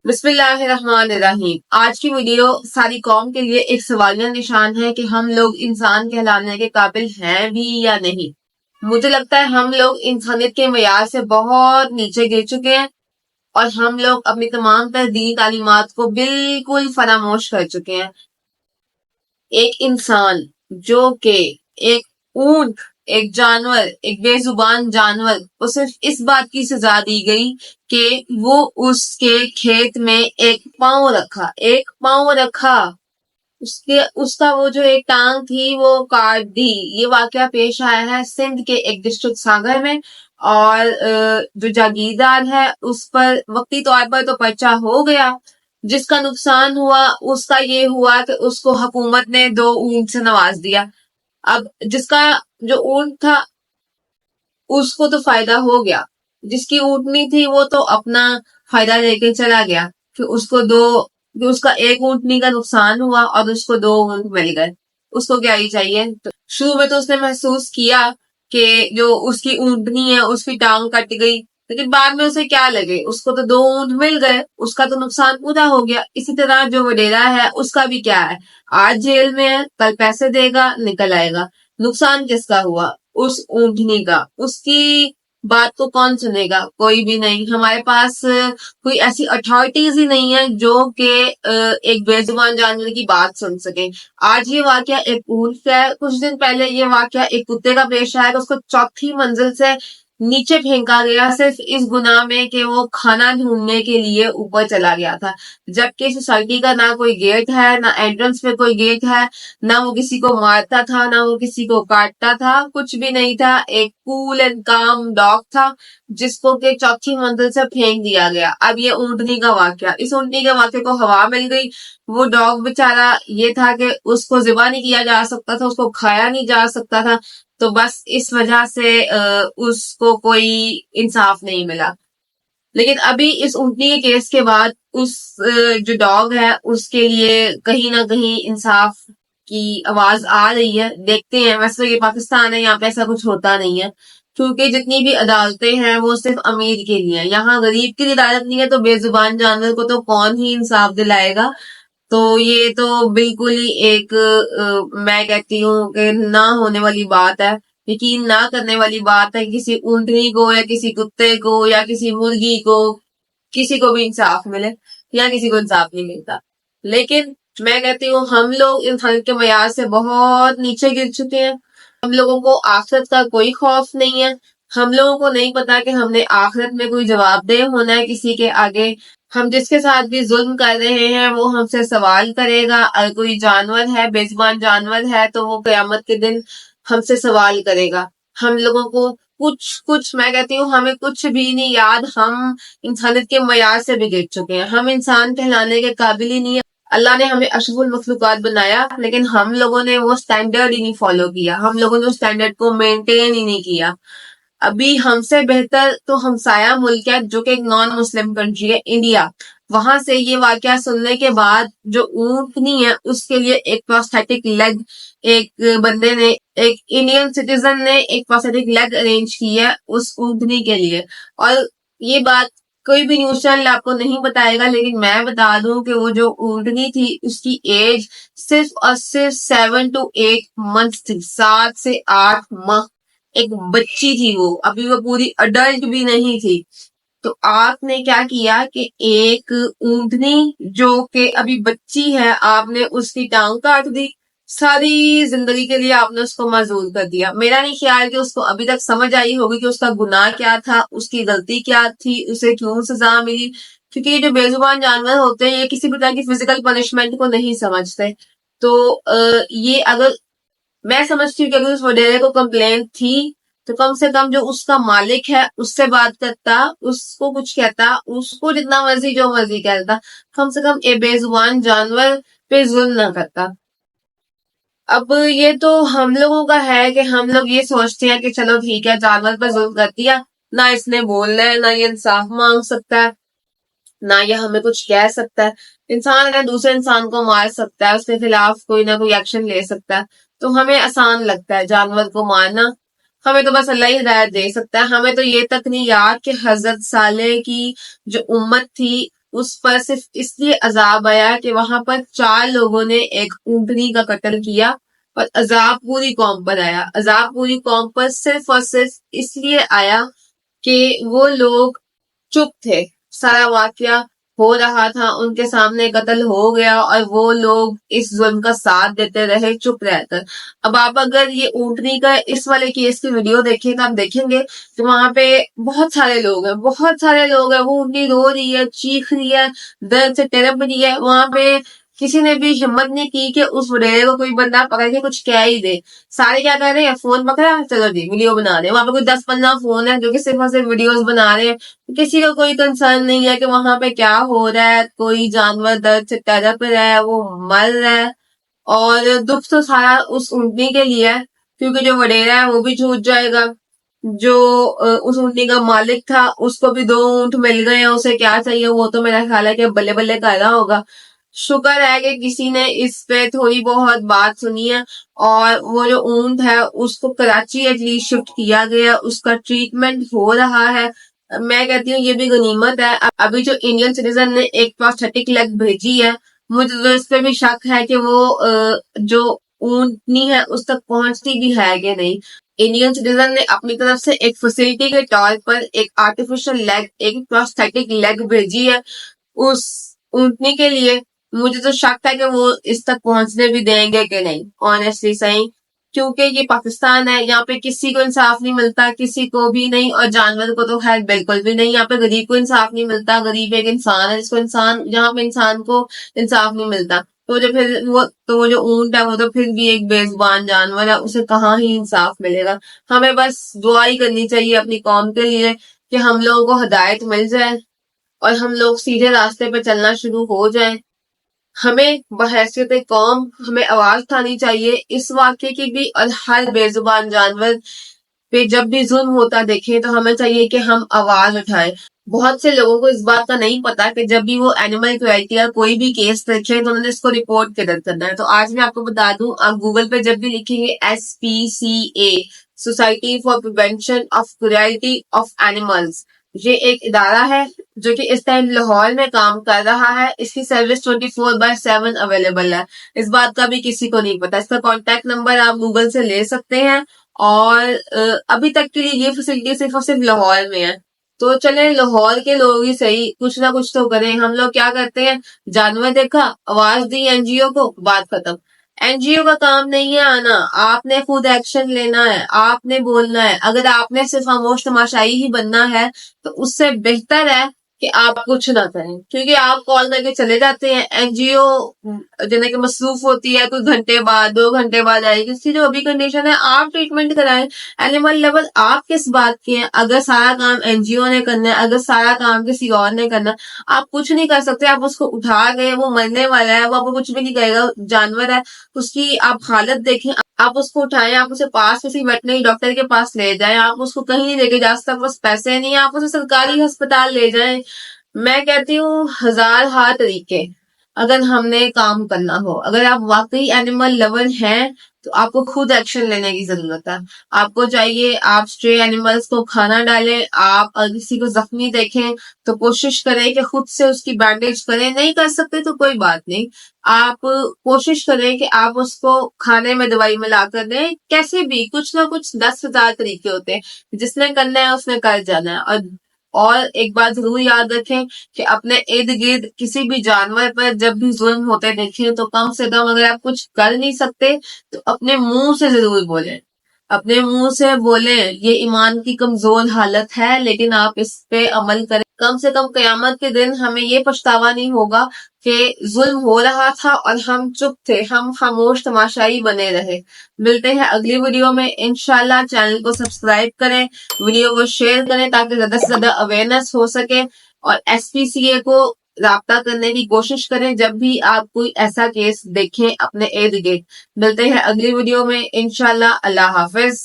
بسم اللہ الرحمن الرحیم۔ آج کی ویڈیو ساری قوم کے لیے ایک سوالیہ نشان ہے کہ ہم لوگ انسان کہلانے کے قابل ہیں بھی یا نہیں۔ مجھے لگتا ہے ہم لوگ انسانیت کے معیار سے بہت نیچے گر چکے ہیں اور ہم لوگ اپنی تمام تر دینی تعلیمات کو بالکل فراموش کر چکے ہیں۔ ایک انسان جو کہ ایک اونٹ، ایک جانور، ایک بے زبان جانور کو صرف اس بات کی سزا دی گئی کہ وہ اس کے کھیت میں ایک پاؤں رکھا، اس کا وہ جو ایک ٹانگ تھی وہ کاٹ دی۔ یہ واقعہ پیش آیا ہے سندھ کے ایک ڈسٹرکٹ ساگر میں، اور جو جاگیردار ہے اس پر وقتی طور پر تو پرچہ ہو گیا۔ جس کا نقصان ہوا اس کا یہ ہوا کہ اس کو حکومت نے 2 اونٹ سے نواز دیا۔ اب جس کا جو اونٹ تھا اس کو تو فائدہ ہو گیا، جس کی اونٹنی تھی وہ تو اپنا فائدہ لے کے چلا گیا کہ اس کا ایک اونٹنی کا نقصان ہوا اور اس کو 2 اونٹ مل گئے۔ اس کو کیا ہی چاہیے؟ شروع میں تو اس نے محسوس کیا کہ جو اس کی اونٹنی ہے اس کی ٹانگ کٹ گئی، لیکن بعد میں اسے کیا لگے، اس کو تو 2 اونٹ مل گئے، اس کا تو نقصان پورا ہو گیا۔ اسی طرح جو وڈیرا ہے اس کا بھی کیا ہے، آج جیل میں ہے، کل پیسے دے گا، نکل آئے گا۔ نقصان کس کا ہوا؟ اس اونٹنی کا۔ اس کی بات کو کون سنے گا؟ کوئی بھی نہیں۔ ہمارے پاس کوئی ایسی اتھارٹیز ہی نہیں ہے جو کہ ایک بے زبان جانور کی بات سن سکیں۔ آج یہ واقعہ ایک اونٹ کا ہے، کچھ دن پہلے یہ واقعہ ایک کتے کا پیش آیا کہ اس کو 4تھی منزل سے نیچے پھینکا گیا صرف اس گناہ میں کہ وہ کھانا ڈھونڈنے کے لیے اوپر چلا گیا تھا، جبکہ سوسائٹی کا نہ کوئی گیٹ ہے، نہ انٹرنس پہ کوئی گیٹ ہے، نہ وہ کسی کو مارتا تھا، نہ وہ کسی کو کاٹتا تھا، کچھ بھی نہیں تھا۔ ایک کول اینڈ کام ڈاگ تھا جس کو کہ 4تھی منزل سے پھینک دیا گیا۔ اب یہ اونٹنی کا واقعہ، اس اونٹنی کے واقعے کو ہوا مل گئی۔ وہ ڈاگ بیچارہ یہ تھا کہ اس کو ذبح نہیں کیا جا سکتا تھا، اس کو کھایا نہیں جا سکتا تھا، تو بس اس وجہ سے اس کو کوئی انصاف نہیں ملا۔ لیکن ابھی اس اونٹنی کے کیس کے بعد اس جو ڈاگ ہے اس کے لیے کہیں نہ کہیں انصاف کی آواز آ رہی ہے۔ دیکھتے ہیں، ویسے تو یہ پاکستان ہے، یہاں پہ ایسا کچھ ہوتا نہیں ہے، کیونکہ جتنی بھی عدالتیں ہیں وہ صرف امیر کے لیے ہیں۔ یہاں غریب کی عدالت نہیں ہے تو بے زبان جانور کو تو کون ہی انصاف دلائے گا؟ تو یہ تو بالکل ہی ایک میں کہتی ہوں کہ نہ ہونے والی بات ہے، یقین نہ کرنے والی بات ہے۔ کسی اونٹنی کو یا کسی کتے کو یا کسی مرغی کو کسی کو بھی انصاف ملے، یا کسی کو انصاف نہیں ملتا۔ لیکن میں کہتی ہوں ہم لوگ انسان کے معیار سے بہت نیچے گر چکے ہیں۔ ہم لوگوں کو آخرت کا کوئی خوف نہیں ہے، ہم لوگوں کو نہیں پتا کہ ہم نے آخرت میں کوئی جواب دہ ہونا ہے کسی کے آگے۔ ہم جس کے ساتھ بھی ظلم کر رہے ہیں وہ ہم سے سوال کرے گا۔ اگر کوئی جانور ہے، بے زبان جانور ہے، تو وہ قیامت کے دن ہم سے سوال کرے گا۔ ہم لوگوں کو کچھ میں کہتی ہوں ہمیں کچھ بھی نہیں یاد، ہم انسانیت کے معیار سے بھی گر چکے ہیں، ہم انسان کہلانے کے قابل ہی نہیں ہے۔ اللہ نے ہمیں اشرف المخلوقات بنایا، لیکن ہم لوگوں نے وہ سٹینڈرڈ ہی نہیں فالو کیا، ہم لوگوں نے اس سٹینڈرڈ کو مینٹین ہی نہیں کیا۔ ابھی ہم سے بہتر تو ہمسایہ ملک ہے جو کہ ایک نان مسلم کنٹری ہے، انڈیا۔ وہاں سے یہ واقعہ سننے کے بعد جو اونٹنی ہے اس کے لیے ایک پروستھیٹک لیگ، ایک بندے نے، ایک انڈین سٹیزن نے ایک پروستھیٹک لیگ ارینج کی ہے اس اونٹنی کے لیے۔ اور یہ بات کوئی بھی نیوز چینل آپ کو نہیں بتائے گا، لیکن میں بتا دوں کہ وہ جو اونٹنی تھی اس کی ایج صرف اور صرف 7 to 8 months تھی، 7 سے 8 ماہ، ایک بچی تھی وہ، ابھی وہ پوری اڈلٹ بھی نہیں تھی۔ تو آپ نے کیا کیا کہ ایک اونٹنی جو کہ ابھی بچی ہے، آپ نے اس کی ٹانگ کاٹ دی، ساری زندگی کے لیے آپ نے اس کو معزول کر دیا۔ میرا نہیں خیال کہ اس کو ابھی تک سمجھ آئی ہوگی کہ اس کا گناہ کیا تھا، اس کی غلطی کیا تھی، اسے کیوں سزا ملی، کیونکہ یہ جو بے زبان جانور ہوتے ہیں یہ کسی بھی طرح کی فزیکل پنشمنٹ کو نہیں سمجھتے۔ تو یہ اگر میں سمجھتی ہوں کہ اگر اس وڈیرے کو کمپلین تھی تو کم سے کم جو اس کا مالک ہے اس سے بات کرتا، اس کو کچھ کہتا، اس کو جتنا مرضی جو مرضی کہتا، کم سے کم بے زبان جانور پہ ظلم نہ کرتا۔ اب یہ تو ہم لوگوں کا ہے کہ ہم لوگ یہ سوچتے ہیں کہ چلو ٹھیک ہے، جانور پر ظلم کر دیا، نہ اس نے بولنا ہے، نہ یہ انصاف مانگ سکتا ہے، نہ یہ ہمیں کچھ کہہ سکتا ہے۔ انسان اگر دوسرے انسان کو مار سکتا ہے، اس کے خلاف کوئی نہ کوئی ایکشن لے سکتا ہے، تو ہمیں آسان لگتا ہے جانور کو مارنا۔ ہمیں تو بس اللہ ہی ہدایت دے سکتا ہے۔ ہمیں تو یہ تک نہیں یاد کہ حضرت صالح کی جو امت تھی اس پر صرف اس لیے عذاب آیا کہ وہاں پر 4 لوگوں نے ایک اونٹنی کا قتل کیا اور عذاب پوری قوم پر آیا. عذاب پوری قوم پر صرف اور صرف اس لیے آیا کہ وہ لوگ چپ تھے. سارا واقعہ ہو رہا تھا ان کے سامنے، قتل ہو گیا اور وہ لوگ اس ظلم کا ساتھ دیتے رہے چپ رہ کر. اب آپ اگر یہ اونٹنی کا اس والے کیس کی ویڈیو دیکھیں تو آپ دیکھیں گے کہ وہاں پہ بہت سارے لوگ ہیں، وہ اونٹنی رو رہی ہے، چیخ رہی ہے، درد سے تڑپ رہی ہے. وہاں پہ کسی نے بھی ہمت نہیں کی کہ اس وڈیرے کو کوئی بندہ پکڑ کے کچھ کہہ ہی دے. سارے کیا کر رہے ہیں، فون پکڑا چلو جی ویڈیو بنا رہے ہیں. وہاں پہ کوئی 10-15 فون ہے جو کہ صرف اور صرف ویڈیوز بنا رہے ہیں. کسی کا کوئی کنسرن نہیں ہے کہ وہاں پہ کیا ہو رہا ہے. کوئی جانور درد سے تڑپ رہا ہے، وہ مر رہا ہے، اور دکھ تو سارا اس اونٹنی کے لیے ہے کیونکہ جو وڈیرا ہے وہ بھی چھوٹ جائے گا. جو اس اونٹنی کا مالک تھا اس کو بھی 2 اونٹ مل گئے ہیں، اسے کیا چاہیے وہ تو میرا خیال ہے کہ بلے بلے کر رہا ہوگا. شکر ہے کہ کسی نے اس پہ تھوڑی بہت بات سنی ہے اور وہ جو اونٹ ہے اس کو کراچی ایٹ لیسٹ شفٹ کیا گیا، اس کا ٹریٹمنٹ ہو رہا ہے. میں کہتی ہوں یہ بھی غنیمت ہے. ابھی جو انڈین سٹیزن نے ایک پروستھیٹک لیگ بھیجی ہے، مجھے تو اس پہ بھی شک ہے کہ وہ جو اونٹنی ہے اس تک پہنچتی بھی ہے کہ نہیں. انڈین سٹیزن نے اپنی طرف سے ایک فیسلٹی کے طور پر ایک آرٹیفیشل لیگ، ایک پروستھیٹک لیگ بھیجی ہے اس اونٹنی کے لیے. مجھے تو شک ہے کہ وہ اس تک پہنچنے بھی دیں گے کہ نہیں، آنیسٹلی صحیح، کیونکہ یہ پاکستان ہے، یہاں پہ کسی کو انصاف نہیں ملتا، کسی کو بھی نہیں، اور جانور کو تو خیر بالکل بھی نہیں. یہاں پہ غریب کو انصاف نہیں ملتا. غریب ایک انسان ہے جس کو یہاں پہ انسان کو انصاف نہیں ملتا. تو وہ جو اونٹ ہے وہ تو پھر بھی ایک بے زبان جانور ہے، اسے کہاں ہی انصاف ملے گا. ہمیں بس دعا ہی کرنی چاہیے اپنی قوم کے لیے کہ ہم لوگوں کو ہدایت مل جائے اور ہم لوگ سیدھے راستے پہ چلنا شروع ہو جائیں. ہمیں بحیثیت قوم ہمیں آواز اٹھانی چاہیے اس واقعے کی بھی، اور ہر بے زبان جانور پہ جب بھی ظلم ہوتا دیکھیں تو ہمیں چاہیے کہ ہم آواز اٹھائیں. بہت سے لوگوں کو اس بات کا نہیں پتا کہ جب بھی وہ اینیمل کریلٹی یا کوئی بھی کیس دیکھیں تو انہوں نے اس کو رپورٹ کدھر کرنا ہے. تو آج میں آپ کو بتا دوں، آپ گوگل پہ جب بھی لکھیں گے SPCA، society for prevention of کریلٹی of animals, یہ ایک ادارہ ہے جو کہ اس ٹائم لاہور میں کام کر رہا ہے. اس کی سروس 24/7 اویلیبل ہے. اس بات کا بھی کسی کو نہیں پتا. اس کا کانٹیکٹ نمبر آپ گوگل سے لے سکتے ہیں، اور ابھی تک کے لیے یہ فیسلٹی صرف اور صرف لاہور میں ہے. تو چلیں لاہور کے لوگ ہی صحیح کچھ نہ کچھ تو کریں. ہم لوگ کیا کرتے ہیں، جانور دیکھا آواز دی NGO کو، بات ختم. NGO کا کام نہیں ہے آنا، آپ نے خود ایکشن لینا ہے، آپ نے بولنا ہے. اگر آپ نے صرف خاموش تماشائی ہی بننا ہے تو اس سے بہتر ہے کہ آپ کچھ نہ کریں، کیونکہ آپ کال کر کے چلے جاتے ہیں. NGO جنہیں کہ مصروف ہوتی ہے، کوئی گھنٹے بعد 2 گھنٹے بعد آئے گی. اس کی جو ابھی کنڈیشن ہے آپ ٹریٹمنٹ کرائیں. اینیمل لیول آپ کس بات کے ہیں؟ اگر سارا کام NGO نے کرنا ہے، اگر سارا کام کسی اور نے کرنا ہے، آپ کچھ نہیں کر سکتے. آپ اس کو اٹھا گئے، وہ مرنے والا ہے، وہ آپ کو کچھ بھی نہیں کہے گا، جانور ہے. اس کی آپ حالت دیکھیں، آپ اس کو اٹھائیں، آپ اسے پاس کسی ویٹنری ڈاکٹر کے پاس لے جائیں. آپ اس کو کہیں نہیں لے کے جا سکتے، بس پیسے نہیں، آپ اسے سرکاری ہسپتال لے جائیں. میں کہتی ہوں 1000 طریقے اگر ہم نے کام کرنا ہو. اگر آپ واقعی اینیمل لور ہیں تو آپ کو خود ایکشن لینے کی ضرورت ہے. آپ کو چاہیے آپ اسٹرے اینیملز کو کھانا ڈالیں. آپ اگر کسی کو زخمی دیکھیں تو کوشش کریں کہ خود سے اس کی بینڈیج کریں. نہیں کر سکتے تو کوئی بات نہیں، آپ کوشش کریں کہ آپ اس کو کھانے میں دوائی ملا کر دیں. کیسے بھی کچھ نہ کچھ 10,000 طریقے ہوتے ہیں، جس نے کرنا ہے اس نے کر جانا ہے. اور ایک بات ضرور یاد رکھیں کہ اپنے ارد گرد کسی بھی جانور پر جب بھی ظلم ہوتے دیکھیں تو کم سے کم اگر آپ کچھ کر نہیں سکتے تو اپنے منہ سے ضرور بولیں. اپنے منہ سے بولیں. یہ ایمان کی کمزور حالت ہے لیکن آپ اس پہ عمل کریں. کم سے کم قیامت کے دن ہمیں یہ پچھتاوا نہیں ہوگا کہ ظلم ہو رہا تھا اور ہم چپ تھے، ہم خاموش تماشائی بنے رہے. ملتے ہیں اگلی ویڈیو میں انشاءاللہ. چینل کو سبسکرائب کریں، ویڈیو کو شیئر کریں تاکہ زیادہ سے زیادہ اویئرنیس ہو سکے، اور SPCA کو رابطہ کرنے کی کوشش کریں جب بھی آپ کوئی ایسا کیس دیکھیں اپنے ارد گرد. ملتے ہیں اگلی ویڈیو میں انشاءاللہ. اللہ حافظ.